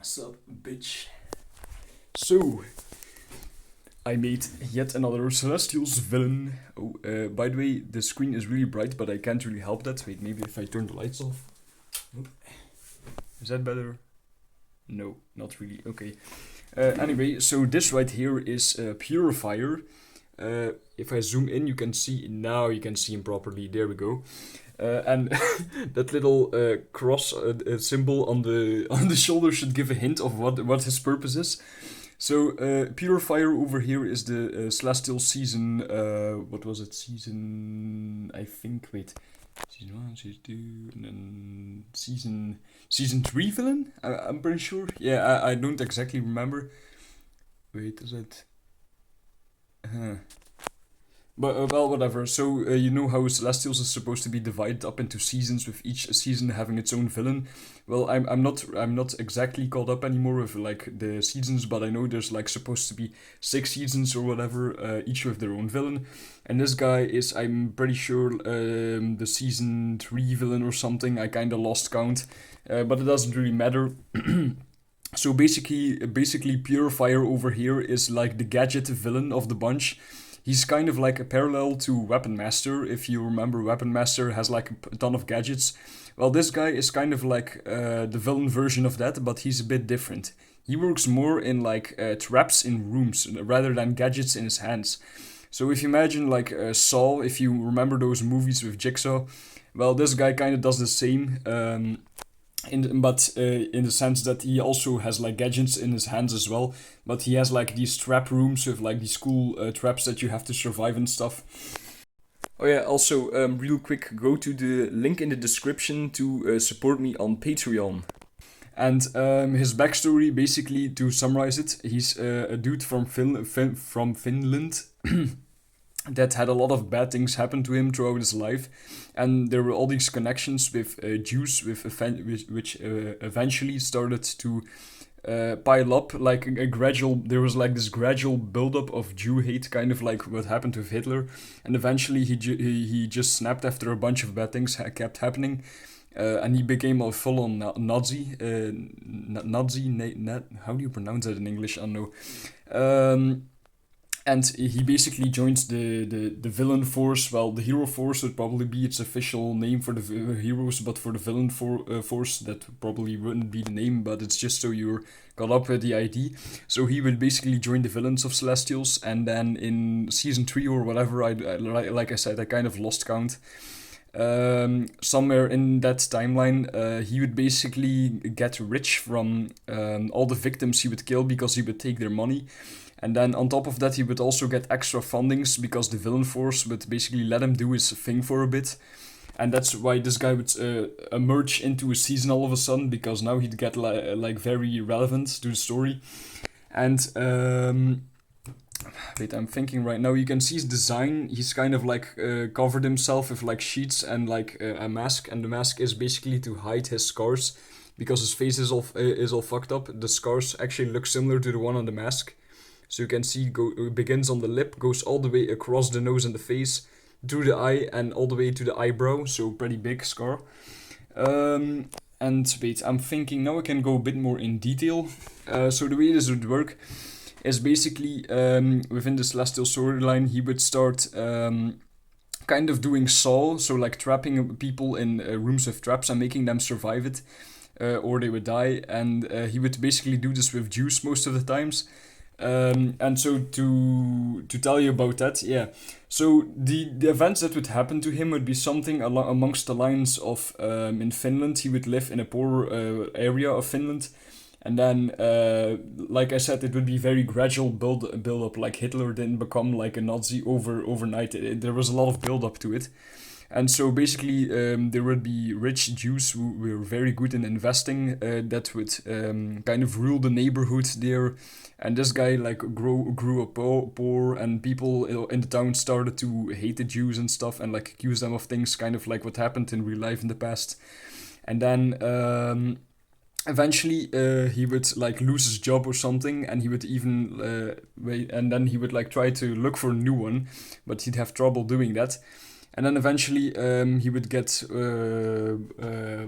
Sup, bitch. So, I made yet another Celestials villain. Oh, by the way, the screen is really bright, but I can't really help that. Wait, maybe if I turn the lights off. Oh, is that better? No, not really. Okay. Anyway, so this right here is Purifier. If I zoom in, you can see now. You can see him properly. There we go. And that little cross symbol on the on the shoulder should give a hint of what his purpose is. So Purifier over here is the Celestial season. What was it? Season I think. Wait, season one, season two, and then season three villain. I'm pretty sure. Yeah, I don't exactly remember. Wait, is it? Uh, But well, whatever. So you know how Celestials is supposed to be divided up into seasons, with each season having its own villain. Well, I'm not exactly caught up anymore with like the seasons, but I know there's like supposed to be 6 seasons or whatever, each with their own villain. And this guy is, I'm pretty sure, the season three villain or something. I kind of lost count, but it doesn't really matter. So basically, Purifier over here is like the gadget villain of the bunch. He's kind of like a parallel to Weapon Master. If you remember, Weapon Master has like a ton of gadgets. Well, this guy is kind of like the villain version of that, but he's a bit different. He works more in like traps in rooms rather than gadgets in his hands. So if you imagine like Saw, if you remember those movies with Jigsaw, well, this guy kind of does the same. But in the sense that he also has like gadgets in his hands as well, but he has like these trap rooms with like these cool traps that you have to survive and stuff. Oh yeah, also real quick, go to the link in the description to support me on Patreon. And his backstory, basically, to summarize it, he's a dude from from Finland that had a lot of bad things happen to him throughout his life, and there were all these connections with Jews, which eventually started to pile up like a gradual. There was like this gradual buildup of Jew hate, kind of like what happened with Hitler, and eventually he just snapped after a bunch of bad things kept happening. And he became a full-on Nazi. How do you pronounce that in English? I don't know. And he basically joins the villain force. Well, the hero force would probably be its official name for the heroes, but for the villain force, that probably wouldn't be the name, but it's just so you're got up with the ID. So he would basically join the villains of Celestials, and then in season 3 or whatever, like I said, I kind of lost count. Somewhere in that timeline, he would basically get rich from all the victims he would kill because he would take their money. And then on top of that, he would also get extra fundings because the villain force would basically let him do his thing for a bit. And that's why this guy would emerge into a season all of a sudden, because now he'd get like very relevant to the story. And wait, I'm thinking right now. You can see his design. He's kind of like covered himself with like sheets and like a mask, and the mask is basically to hide his scars because his face is all fucked up. The scars actually look similar to the one on the mask. So you can see it begins on the lip, goes all the way across the nose and the face, through the eye, and all the way to the eyebrow. So pretty big scar. And wait, I'm thinking now I can go a bit more in detail. So the way this would work is basically within the Celestial storyline, he would start kind of doing Saw, so like trapping people in rooms with traps and making them survive it, or they would die. And he would basically do this with Jews most of the times. And so to tell you about that, yeah. So the events that would happen to him would be something amongst the lines of in Finland, he would live in a poor area of Finland, and then like I said, it would be very gradual build up. Like Hitler didn't become like a Nazi overnight. There was a lot of build up to it. And so basically, there would be rich Jews who were very good in investing, that would kind of rule the neighborhood there. And this guy like grew up poor, and people in the town started to hate the Jews and stuff, and like accuse them of things, kind of like what happened in real life in the past. And then eventually he would like lose his job or something, and he would even wait, and then he would like try to look for a new one, but he'd have trouble doing that. And then eventually he would get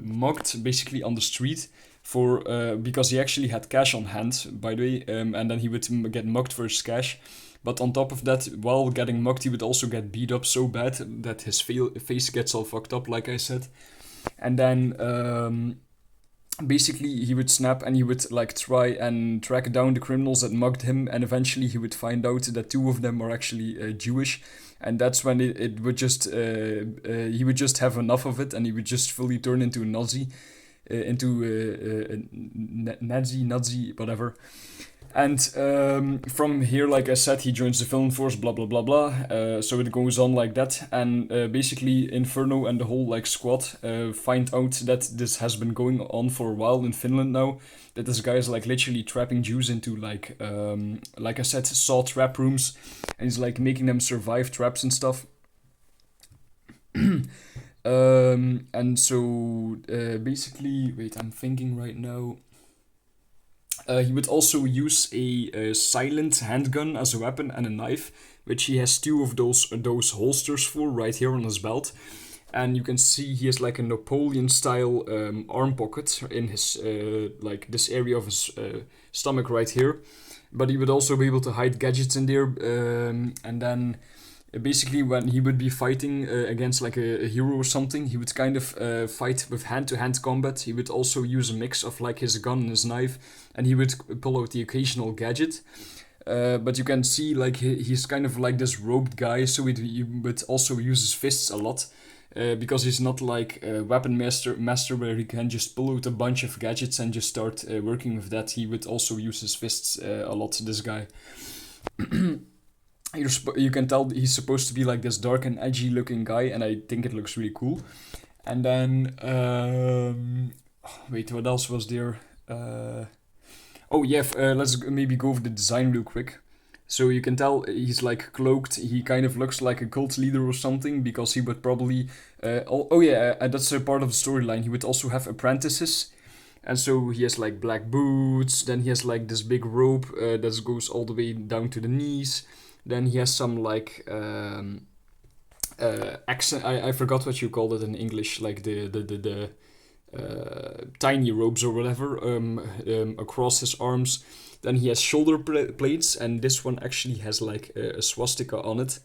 mugged basically on the street for because he actually had cash on hand, by the way, and then he would get mugged for his cash. But on top of that, while getting mugged, he would also get beat up so bad that his face gets all fucked up, like I said. And then basically he would snap and he would like try and track down the criminals that mugged him, and eventually he would find out that two of them are actually Jewish, and that's when it would just he would just have enough of it, and he would just fully turn into a Nazi, Nazi, whatever. And from here, like I said, he joins the film force, blah blah blah blah. So it goes on like that, and basically Inferno and the whole like squad find out that this has been going on for a while in Finland now. That this guy is like literally trapping Jews into like I said, saw trap rooms, and he's like making them survive traps and stuff. And so basically, wait, I'm thinking right now. He would also use a silent handgun as a weapon and a knife, which he has two of those holsters for right here on his belt. And you can see he has like a Napoleon-style arm pocket in his like this area of his stomach right here. But he would also be able to hide gadgets in there, and then basically when he would be fighting against like a hero or something, he would kind of fight with hand-to-hand combat. He would also use a mix of like his gun and his knife, and he would pull out the occasional gadget. But you can see like he's kind of like this robed guy, so he would also use his fists a lot. Because he's not like a weapon master where he can just pull out a bunch of gadgets and just start working with that. He would also use his fists a lot, this guy. You can tell he's supposed to be like this dark and edgy looking guy, and I think it looks really cool. And then wait, what else was there? Oh yeah, let's maybe go over the design real quick. So you can tell he's like cloaked. He kind of looks like a cult leader or something, because he would probably that's a part of the storyline. He would also have apprentices. And so he has like black boots, then he has like this big robe that goes all the way down to the knees. Then he has some like accent. I forgot what you called it in English, like the tiny robes or whatever across his arms. Then he has shoulder plates, and this one actually has like a swastika on it.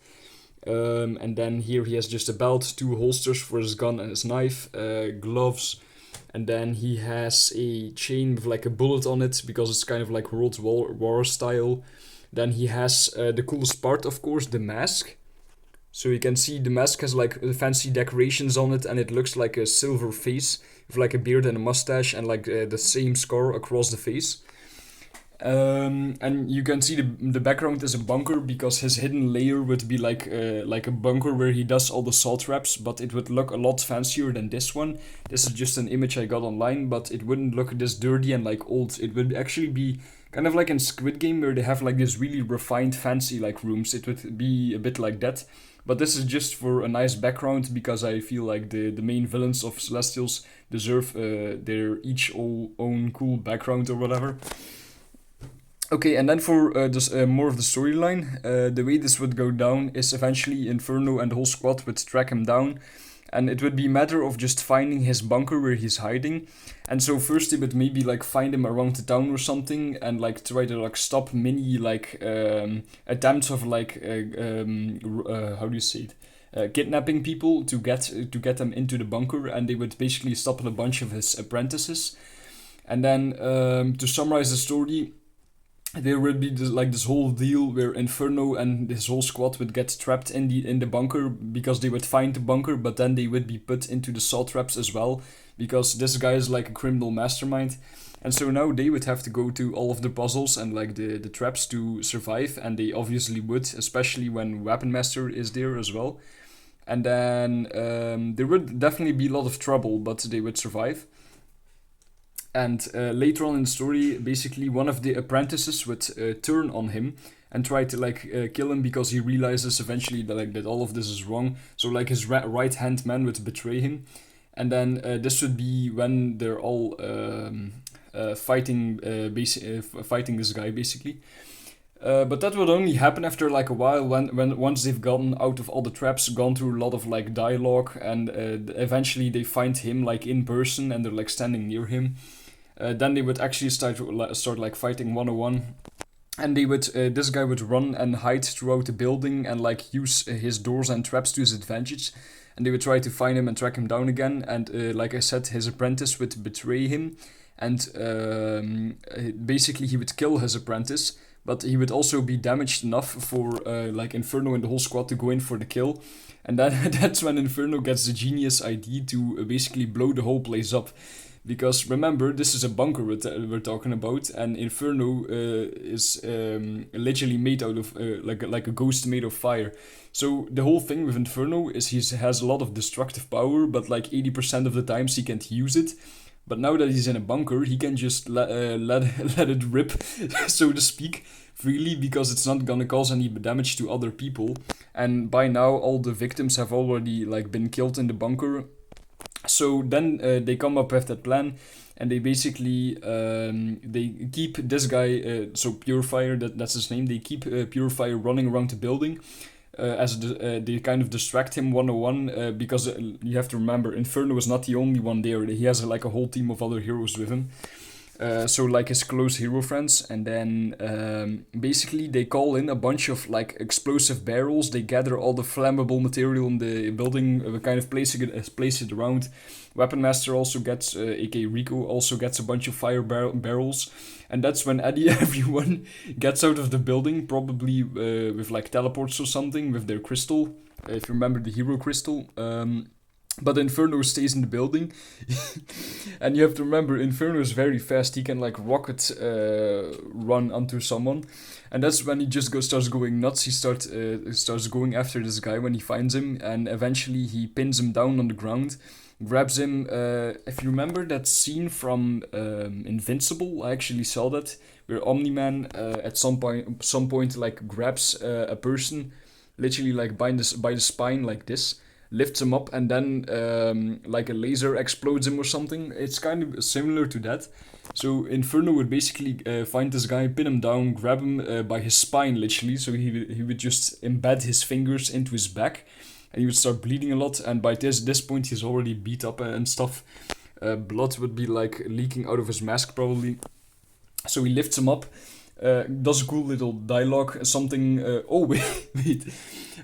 And then here he has just a belt, two holsters for his gun and his knife, gloves. And then he has a chain with like a bullet on it, because it's kind of like World War style. Then he has the coolest part, of course, the mask. So you can see the mask has like fancy decorations on it, and it looks like a silver face with like a beard and a mustache and like the same scar across the face. And you can see the background is a bunker, because his hidden layer would be like a bunker where he does all the salt traps, but it would look a lot fancier than this one. This is just an image I got online, but it wouldn't look this dirty and like old. It would actually be kind of like in Squid Game, where they have like this really refined fancy like rooms. It would be a bit like that. But this is just for a nice background, because I feel like the main villains of Celestials deserve their each own cool background or whatever. Okay, and then for this more of the storyline, the way this would go down is eventually Inferno and the whole squad would track him down, and it would be a matter of just finding his bunker where he's hiding. And so first they would maybe like find him around the town or something, and like try to like stop many like attempts of like how do you say it, kidnapping people to get them into the bunker, and they would basically stop a bunch of his apprentices. And then to summarize the story, there would be this whole deal where Inferno and his whole squad would get trapped in the bunker, because they would find the bunker, but then they would be put into the salt traps as well, because this guy is like a criminal mastermind. And so now they would have to go to all of the puzzles and like the traps to survive, and they obviously would, especially when Weapon Master is there as well. And then there would definitely be a lot of trouble, but they would survive. And later on in the story, basically one of the apprentices would turn on him and try to like kill him, because he realizes eventually that all of this is wrong. So like his right hand man would betray him, and then this would be when they're all fighting this guy basically. But that would only happen after like a while when once they've gotten out of all the traps, gone through a lot of like dialogue, and eventually they find him like in person and they're like standing near him. Then they would actually start like fighting 101, and they would this guy would run and hide throughout the building and like use his doors and traps to his advantage, and they would try to find him and track him down again. And like I said, his apprentice would betray him, and basically he would kill his apprentice, but he would also be damaged enough for like Inferno and the whole squad to go in for the kill. And then that's when Inferno gets the genius idea to basically blow the whole place up. Because remember, this is a bunker we're talking about, and Inferno is literally made out of like a ghost made of fire. So the whole thing with Inferno is he has a lot of destructive power, but like 80% of the times he can't use it. But now that he's in a bunker, he can just let it rip, so to speak, freely, because it's not gonna cause any damage to other people. And by now, all the victims have already like been killed in the bunker. So then they come up with that plan, and they basically they keep this guy, so Purifier, that's his name. They keep Purifier running around the building. As they kind of distract him 101, because you have to remember, Inferno is not the only one there. He has like a whole team of other heroes with him. So like his close hero friends, and then basically they call in a bunch of like explosive barrels. They gather all the flammable material in the building, kind of place it around. Weapon Master also gets, aka Rico, also gets a bunch of fire barrels, and that's when everyone gets out of the building, probably with like teleports or something with their crystal, if you remember the hero crystal. But Inferno stays in the building. And you have to remember, Inferno is very fast. He can like rocket run onto someone. And that's when he just starts going nuts. He starts going after this guy when he finds him. And eventually he pins him down on the ground. Grabs him. If you remember that scene from Invincible, I actually saw that. Where Omni-Man at some point like grabs a person. Literally like by the spine like this. Lifts him up, and then like a laser explodes him or something. It's kind of similar to that. So Inferno would basically find this guy, pin him down, grab him by his spine literally. So he would just embed his fingers into his back, and he would start bleeding a lot. And by this point he's already beat up and stuff. Blood would be like leaking out of his mask probably. So he lifts him up. Does a cool little dialogue, something. Wait.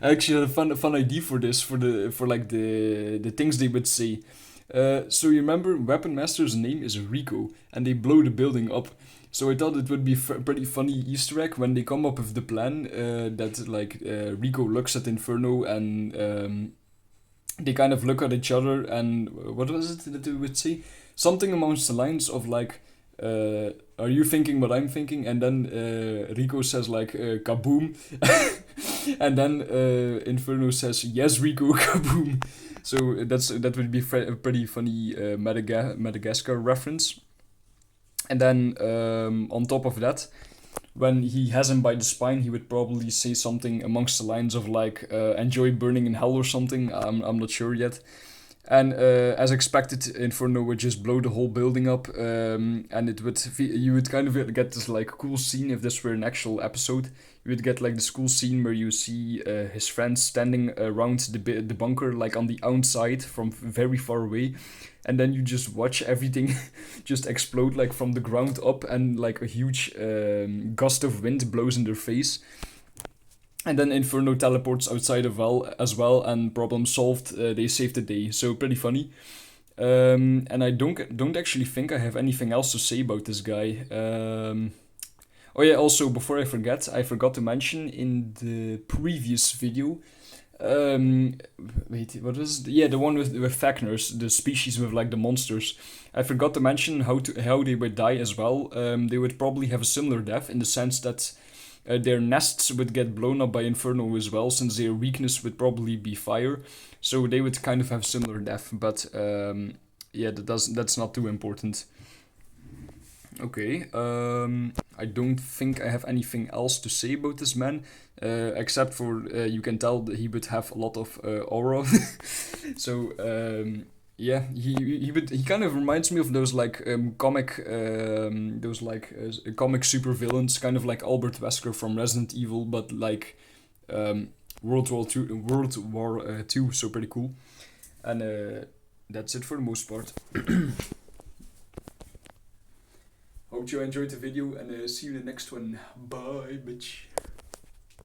I actually had a fun idea for this, for the things they would say. So you remember, Weapon Master's name is Rico, and they blow the building up. So I thought it would be pretty funny Easter egg when they come up with the plan that like Rico looks at Inferno, and they kind of look at each other, and what was it that they would say? Something amongst the lines of like, are you thinking what I'm thinking? And then Rico says like, kaboom. And then Inferno says, yes, Rico, kaboom. So that would be a pretty funny Madagascar reference. And then on top of that, when he has him by the spine, he would probably say something amongst the lines of like, enjoy burning in hell or something. I'm not sure yet. And as expected, Inferno would just blow the whole building up, and you would kind of get this like cool scene. If this were an actual episode, you would get like this cool scene where you see his friends standing around the bunker, like on the outside from very far away, and then you just watch everything just explode like from the ground up, and like a huge gust of wind blows in their face. And then Inferno teleports outside as well, and problem solved. They saved the day, so pretty funny. And I don't actually think I have anything else to say about this guy. Oh yeah, also before I forgot to mention in the previous video. Wait, what was it? Yeah, the one with Facners, the species with like the monsters. I forgot to mention how they would die as well. They would probably have a similar death in the sense that their nests would get blown up by Inferno as well, since their weakness would probably be fire. So they would kind of have similar death, but yeah, that's not too important. Okay, I don't think I have anything else to say about this man, except for you can tell that he would have a lot of aura. So Yeah, he kind of reminds me of those like comic comic super villains, kind of like Albert Wesker from Resident Evil, but like um, World War II, so pretty cool. And that's it for the most part. Hope you enjoyed the video, and see you in the next one. Bye, bitch.